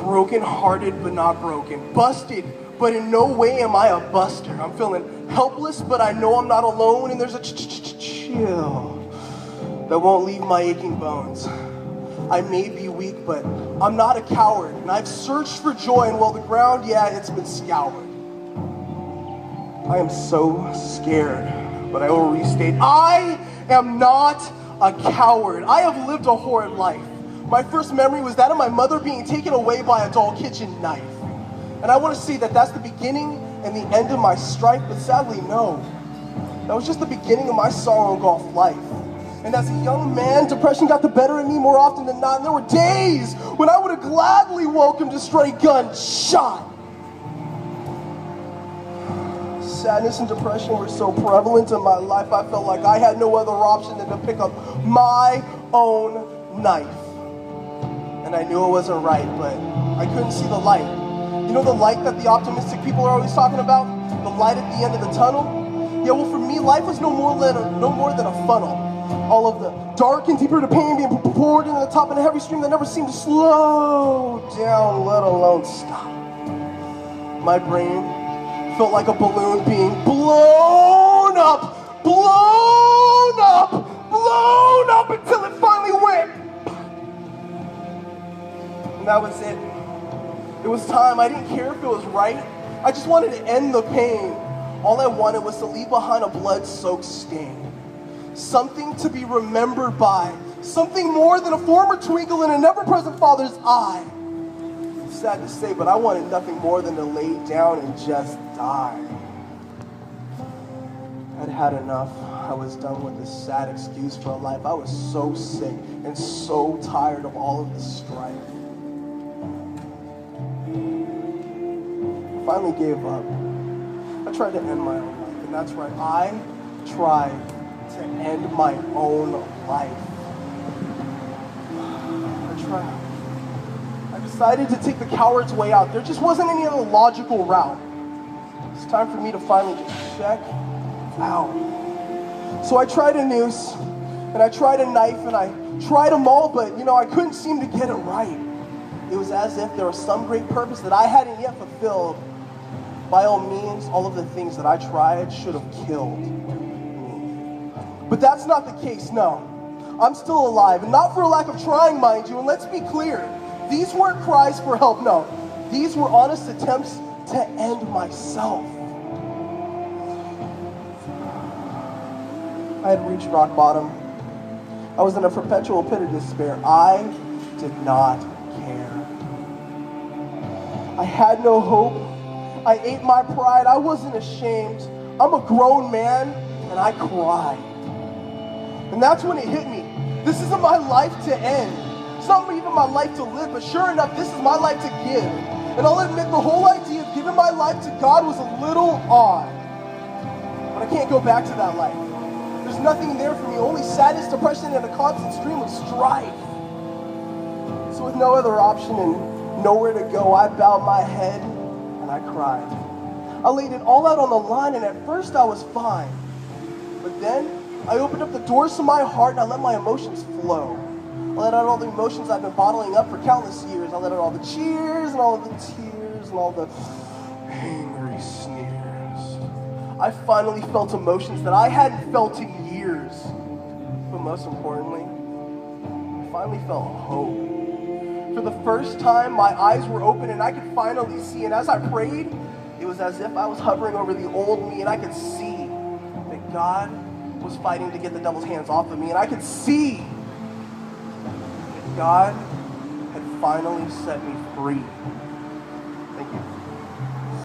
brokenhearted but not broken, busted, but in no way am I a buster. I'm feeling helpless, but I know I'm not alone, and there's a chill that won't leave my aching bones. I may be weak, but I'm not a coward, and I've searched for joy, and well, the ground, yeah, it's been scoured. I am so scared, but I will restate, I am not a coward. I have lived a horrid life. My first memory was that of my mother being taken away by a dull kitchen knife. And I want to say that that's the beginning and the end of my strife, but sadly, no. That was just the beginning of my sorrow-engulfed life. And as a young man, depression got the better of me more often than not, and there were days when I would have gladly welcomed a stray gunshot. Sadness and depression were so prevalent in my life, I felt like I had no other option than to pick up my own knife. And I knew it wasn't right, but I couldn't see the light. You know the light that the optimistic people are always talking about? The light at the end of the tunnel? Yeah, well, for me, life was no more than a funnel. All of the dark and deeper to pain being poured into the top of a heavy stream that never seemed to slow down, let alone stop. My brain felt like a balloon being blown up, blown up, blown up until it finally went. And that was it. It was time. I didn't care if it was right. I just wanted to end the pain. All I wanted was to leave behind a blood-soaked stain. Something to be remembered by. Something more than a former twinkle in an ever-present father's eye. It's sad to say, but I wanted nothing more than to lay down and just die. I'd had enough. I was done with this sad excuse for a life. I was so sick and so tired of all of this strife. I finally gave up. I tried to end my own life, and that's right. I tried to end my own life. I tried. I decided to take the coward's way out. There just wasn't any other logical route. It's time for me to finally just check out. So I tried a noose, and I tried a knife, and I tried them all, but I couldn't seem to get it right. It was as if there was some great purpose that I hadn't yet fulfilled. By all means, all of the things that I tried should have killed me. But that's not the case, no. I'm still alive, and not for a lack of trying, mind you, and let's be clear. These weren't cries for help, no. These were honest attempts to end myself. I had reached rock bottom. I was in a perpetual pit of despair. I did not care. I had no hope. I ate my pride. I wasn't ashamed. I'm a grown man, and I cried. And that's when it hit me. This isn't my life to end. It's not even my life to live, but sure enough, this is my life to give. And I'll admit, the whole idea of giving my life to God was a little odd. But I can't go back to that life. There's nothing there for me, only sadness, depression, and a constant stream of strife. So with no other option and nowhere to go, I bowed my head and I cried. I laid it all out on the line, and at first I was fine. But then I opened up the doors to my heart and I let my emotions flow. I let out all the emotions I've been bottling up for countless years. I let out all the cheers and all the tears and all the angry sneers. I finally felt emotions that I hadn't felt in years. But most importantly, I finally felt hope. For the first time, my eyes were open and I could finally see. And as I prayed, it was as if I was hovering over the old me, and I could see that God was fighting to get the devil's hands off of me. And I could see that God had finally set me free.